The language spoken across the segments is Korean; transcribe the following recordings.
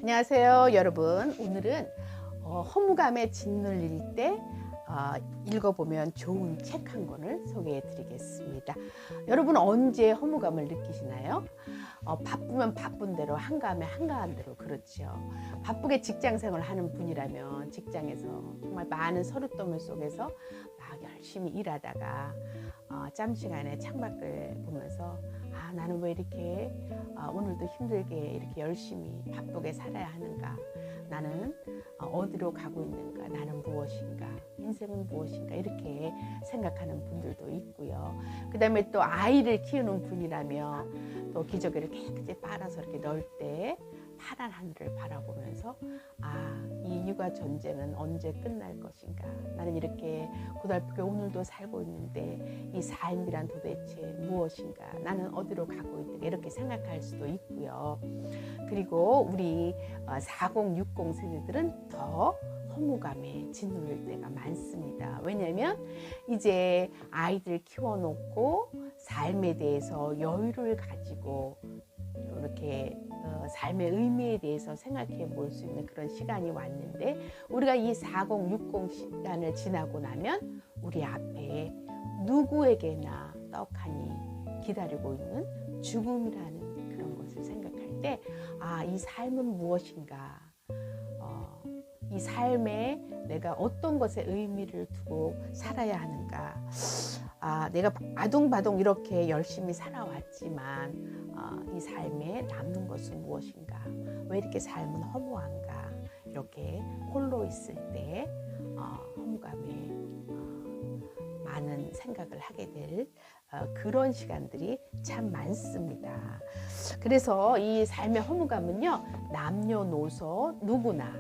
안녕하세요 여러분. 오늘은 허무감에 짓눌릴 때 읽어보면 좋은 책 한 권을 소개해 드리겠습니다. 여러분 언제 허무감을 느끼시나요? 바쁘면 바쁜 대로, 한가하면 한가한 대로. 그렇죠. 바쁘게 직장생활을 하는 분이라면 직장에서 정말 많은 서류더미 속에서 막 열심히 일하다가 짬시간에 창밖을 보면서 나는 왜 이렇게 오늘도 힘들게 이렇게 열심히 바쁘게 살아야 하는가, 나는 어디로 가고 있는가, 나는 무엇인가, 인생은 무엇인가, 이렇게 생각하는 분들도 있고요. 그 다음에 또 아이를 키우는 분이라면 또 기저귀를 깨끗이 빨아서 이렇게 넣을 때 파란 하늘을 바라보면서 이 육아 전쟁은 언제 끝날 것인가, 나는 이렇게 고달프게 오늘도 살고 있는데 이 삶이란 도대체 무엇인가, 나는 어디로 가고 있는가, 이렇게 생각할 수도 있고요. 그리고 우리 4060 세대들은 더 허무감에 짓눌릴 때가 많습니다. 왜냐하면 이제 아이들 키워놓고 삶에 대해서 여유를 가지고 이렇게 삶의 의미에 대해서 생각해 볼 수 있는 그런 시간이 왔는데, 우리가 이 4060 시간을 지나고 나면 우리 앞에 누구에게나 떡하니 기다리고 있는 죽음이라는 그런 것을 생각할 때 이 삶은 무엇인가, 이 삶에 내가 어떤 것에 의미를 두고 살아야 하는가, 내가 아둥바둥 이렇게 열심히 살아왔지만 이 삶에 남는 것은 무엇인가, 왜 이렇게 삶은 허무한가, 이렇게 홀로 있을 때 허무감에 많은 생각을 하게 될 그런 시간들이 참 많습니다. 그래서 이 삶의 허무감은요, 남녀노소 누구나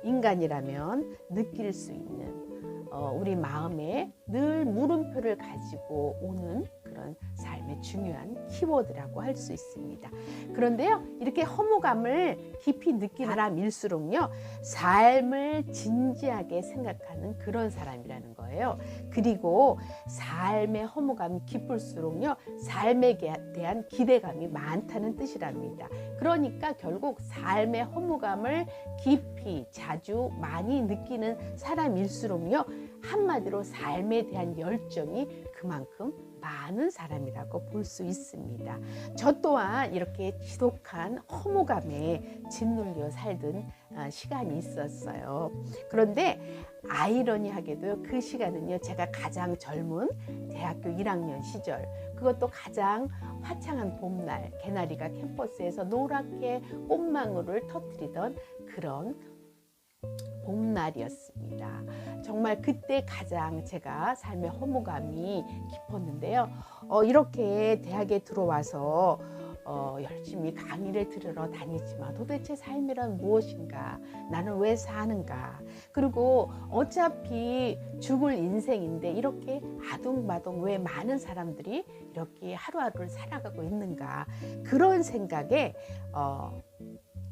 인간이라면 느낄 수 있는 우리 마음에 늘 물음표를 가지고 오는 그런 삶의 중요한 키워드라고 할 수 있습니다. 그런데요, 이렇게 허무감을 깊이 느끼는 사람일수록요, 삶을 진지하게 생각하는 그런 사람이라는 거예요. 그리고 삶의 허무감이 깊을수록요, 삶에 대한 기대감이 많다는 뜻이랍니다. 그러니까 결국 삶의 허무감을 깊이, 자주, 많이 느끼는 사람일수록요, 한마디로 삶에 대한 열정이 그만큼 많은 사람이라고 볼 수 있습니다. 저 또한 이렇게 지독한 허무감에 짓눌려 살던 시간이 있었어요. 그런데 아이러니하게도 그 시간은요, 제가 가장 젊은 대학교 1학년 시절, 그것도 가장 화창한 봄날, 개나리가 캠퍼스에서 노랗게 꽃망울을 터뜨리던 그런 봄날이었습니다. 정말 그때 가장 제가 삶의 허무감이 깊었는데요. 이렇게 대학에 들어와서 열심히 강의를 들으러 다니지만 도대체 삶이란 무엇인가, 나는 왜 사는가, 그리고 어차피 죽을 인생인데 이렇게 아둥바둥 왜 많은 사람들이 이렇게 하루하루를 살아가고 있는가, 그런 생각에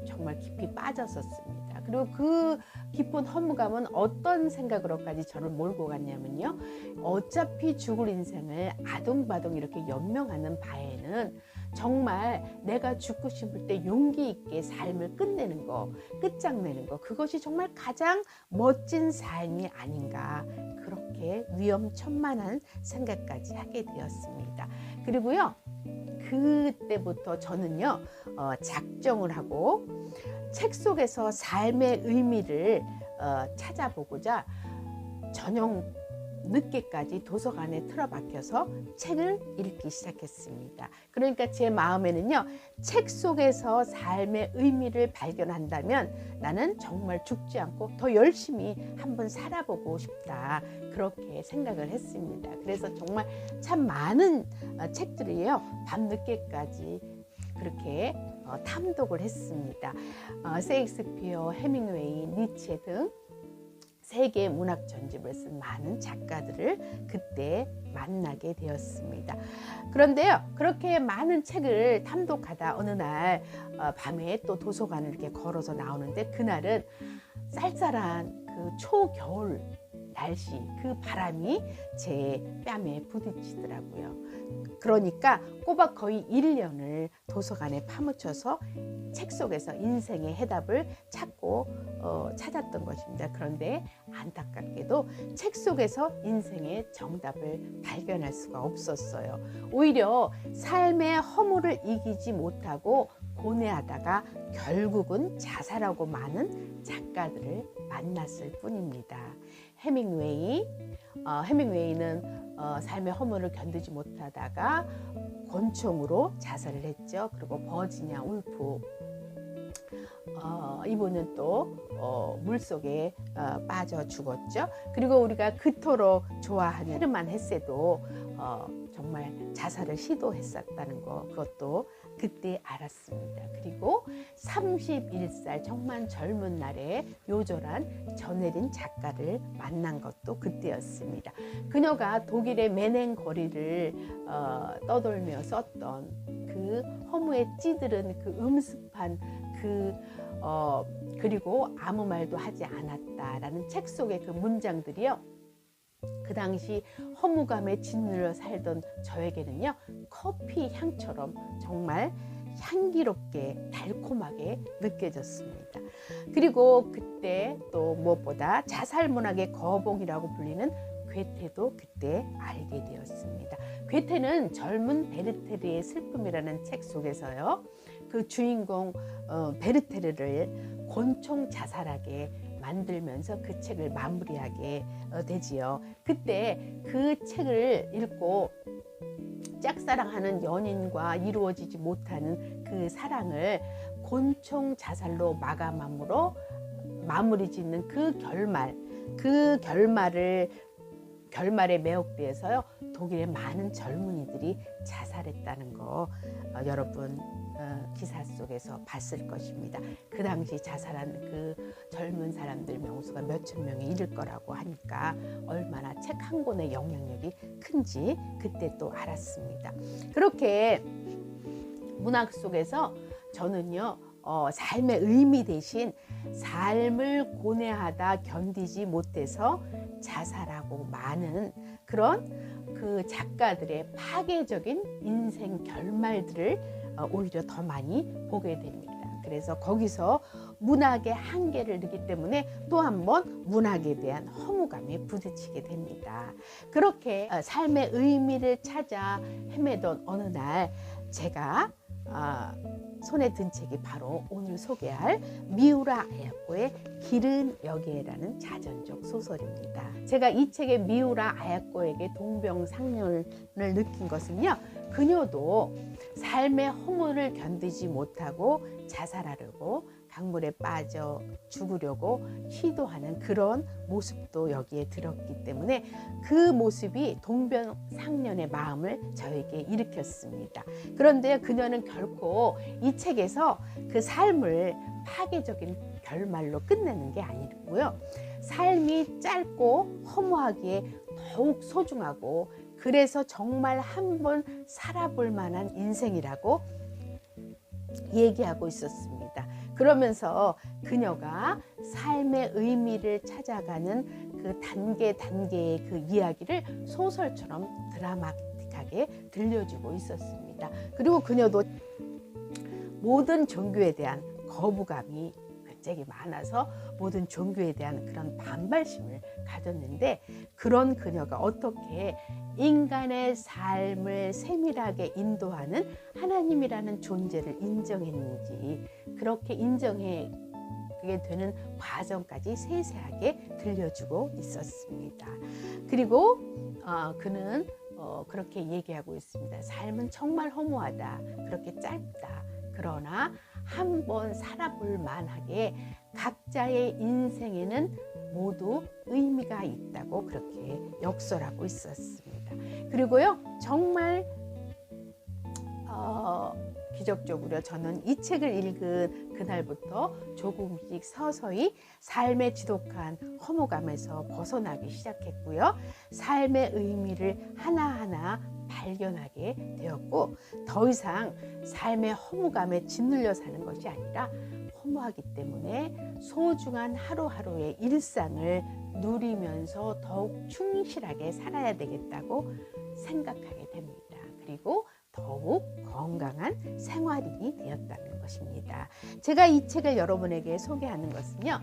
정말 깊이 빠졌었습니다. 그리고 그 깊은 허무감은 어떤 생각으로까지 저를 몰고 갔냐면요, 어차피 죽을 인생을 아둥바둥 이렇게 연명하는 바에는 정말 내가 죽고 싶을 때 용기 있게 삶을 끝내는 거, 끝장내는 거, 그것이 정말 가장 멋진 삶이 아닌가, 그렇게 위험천만한 생각까지 하게 되었습니다. 그리고요, 그때부터 저는요, 작정을 하고 책 속에서 삶의 의미를 찾아보고자 저녁 늦게까지 도서관에 틀어박혀서 책을 읽기 시작했습니다. 그러니까 제 마음에는요, 책 속에서 삶의 의미를 발견한다면 나는 정말 죽지 않고 더 열심히 한번 살아보고 싶다, 그렇게 생각을 했습니다. 그래서 정말 참 많은 책들이요, 밤늦게까지 그렇게 탐독을 했습니다. 세익스피어, 헤밍웨이, 니체 등 세계 문학 전집을 쓴 많은 작가들을 그때 만나게 되었습니다. 그런데요, 그렇게 많은 책을 탐독하다 어느 날 밤에 또 도서관을 이렇게 걸어서 나오는데, 그날은 쌀쌀한 그 초겨울 날씨, 그 바람이 제 뺨에 부딪히더라고요. 그러니까 꼬박 거의 1년을 도서관에 파묻혀서 책 속에서 인생의 해답을 찾았던 것입니다. 그런데 안타깝게도 책 속에서 인생의 정답을 발견할 수가 없었어요. 오히려 삶의 허물을 이기지 못하고 고뇌하다가 결국은 자살하고 많은 작가들을 만났을 뿐입니다. 해밍웨이는 삶의 허물을 견디지 못하다가 권총으로 자살을 했죠. 그리고 버지니아 울프, 이분은 또 물속에 빠져 죽었죠. 그리고 우리가 그토록 좋아하는 헤르만 헤세도 정말 자살을 시도했었다는 거, 그것도 그때 알았습니다. 그리고 31살 정말 젊은 날에 요절한 전혜린 작가를 만난 것도 그때였습니다. 그녀가 독일의 메넨 거리를 떠돌며 썼던 그 허무에 찌들은 그 음습한 그리고 아무 말도 하지 않았다라는 책 속의 그 문장들이요. 그 당시 허무감에 짓눌려 살던 저에게는요, 커피 향처럼 정말 향기롭게 달콤하게 느껴졌습니다. 그리고 그때 또 무엇보다 자살문학의 거봉이라고 불리는 괴테도 그때 알게 되었습니다. 괴테는 젊은 베르테르의 슬픔이라는 책 속에서요, 그 주인공 베르테르를 권총 자살하게 만들면서 그 책을 마무리하게 되지요. 그때 그 책을 읽고 짝사랑하는 연인과 이루어지지 못하는 그 사랑을 권총 자살로 마무리 짓는 그 결말에 매혹되어서요, 독일의 많은 젊은이들이 자살했다는 거 여러분 기사 속에서 봤을 것입니다. 그 당시 자살한 그 젊은 사람들 명수가 몇천 명에 이를 거라고 하니까 얼마나 책 한 권의 영향력이 큰지 그때 또 알았습니다. 그렇게 문학 속에서 저는요, 삶의 의미 대신 삶을 고뇌하다 견디지 못해서 자살하고 많은 그런 그 작가들의 파괴적인 인생 결말들을 오히려 더 많이 보게 됩니다. 그래서 거기서 문학의 한계를 느끼기 때문에 또 한 번 문학에 대한 허무감에 부딪히게 됩니다. 그렇게 삶의 의미를 찾아 헤매던 어느 날 제가 손에 든 책이 바로 오늘 소개할 미우라 아야코의 길은 여기에라는 자전적 소설입니다. 제가 이 책의 미우라 아야코에게 동병상련을 느낀 것은요, 그녀도 삶의 허물을 견디지 못하고 자살하려고 강물에 빠져 죽으려고 시도하는 그런 모습도 여기에 들었기 때문에 그 모습이 동병상련의 마음을 저에게 일으켰습니다. 그런데 그녀는 결코 이 책에서 그 삶을 파괴적인 결말로 끝내는 게 아니고요, 삶이 짧고 허무하기에 더욱 소중하고 그래서 정말 한번 살아볼 만한 인생이라고 얘기하고 있었습니다. 그러면서 그녀가 삶의 의미를 찾아가는 그 단계의 그 이야기를 소설처럼 드라마틱하게 들려주고 있었습니다. 그리고 그녀도 모든 종교에 대한 거부감이 굉장히 많아서 모든 종교에 대한 그런 반발심을 가졌는데, 그런 그녀가 어떻게 인간의 삶을 세밀하게 인도하는 하나님이라는 존재를 인정했는지, 그렇게 인정하게 되는 과정까지 세세하게 들려주고 있었습니다. 그리고 그는 그렇게 얘기하고 있습니다. 삶은 정말 허무하다. 그렇게 짧다. 그러나 한번 살아볼 만하게 각자의 인생에는 모두 의미가 있다고 그렇게 역설하고 있었습니다. 그리고요, 정말 기적적으로 저는 이 책을 읽은 그날부터 조금씩 서서히 삶의 지독한 허무감에서 벗어나기 시작했고요. 삶의 의미를 하나하나 발견하게 되었고, 더 이상 삶의 허무감에 짓눌려 사는 것이 아니라 허무하기 때문에 소중한 하루하루의 일상을 누리면서 더욱 충실하게 살아야 되겠다고 생각하게 됩니다. 그리고 더욱 건강한 생활인이 되었다는 것입니다. 제가 이 책을 여러분에게 소개하는 것은요,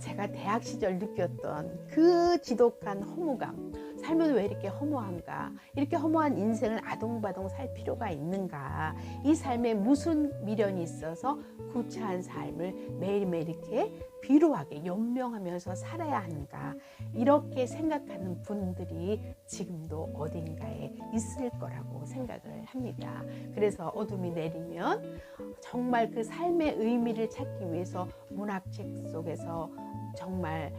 제가 대학 시절 느꼈던 그 지독한 허무감, 삶은 왜 이렇게 허무한가, 이렇게 허무한 인생을 아동바동 살 필요가 있는가, 이 삶에 무슨 미련이 있어서 구차한 삶을 매일매일 이렇게 비루하게 연명하면서 살아야 하는가, 이렇게 생각하는 분들이 지금도 어딘가에 있을 거라고 생각을 합니다. 그래서 어둠이 내리면 정말 그 삶의 의미를 찾기 위해서 문학책 속에서 정말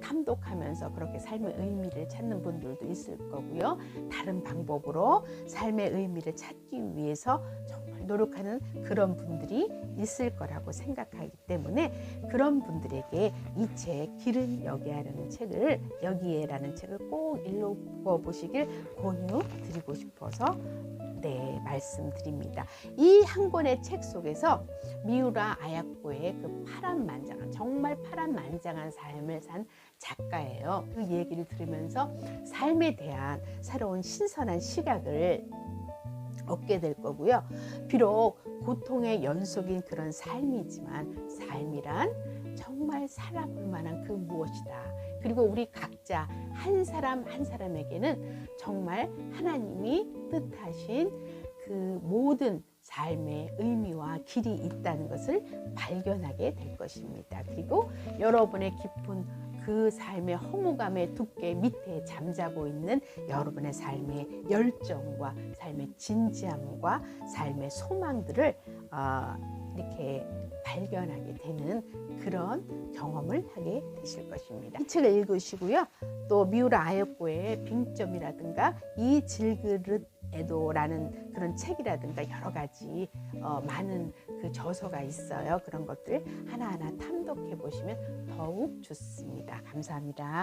탐독하면서 그렇게 삶의 의미를 찾는 분들도 있을 거고요. 다른 방법으로 삶의 의미를 찾기 위해서 정말 노력하는 그런 분들이 있을 거라고 생각하기 때문에 그런 분들에게 이 책 길은 여기에라는 책을 꼭 읽어보시길 권유드리고 싶어서 말씀드립니다. 이 한 권의 책 속에서 미우라 아야코의 그 파란만장한, 정말 파란만장한 삶을 산 작가예요. 그 얘기를 들으면서 삶에 대한 새로운 신선한 시각을 얻게 될 거고요. 비록 고통의 연속인 그런 삶이지만 삶이란 정말 살아볼 만한 그 무엇이다. 그리고 우리 각자 한 사람 한 사람에게는 정말 하나님이 뜻하신 그 모든 삶의 의미와 길이 있다는 것을 발견하게 될 것입니다. 그리고 여러분의 깊은 그 삶의 허무감의 두께 밑에 잠자고 있는 여러분의 삶의 열정과 삶의 진지함과 삶의 소망들을 이렇게 발견하게 되는 그런 경험을 하게 되실 것입니다. 이 책을 읽으시고요. 또 미우라 아야코의 빙점이라든가 이 질그릇에도라는 그런 책이라든가 여러 가지 많은 그 저서가 있어요. 그런 것들 하나하나 탐독해 보시면 더욱 좋습니다. 감사합니다.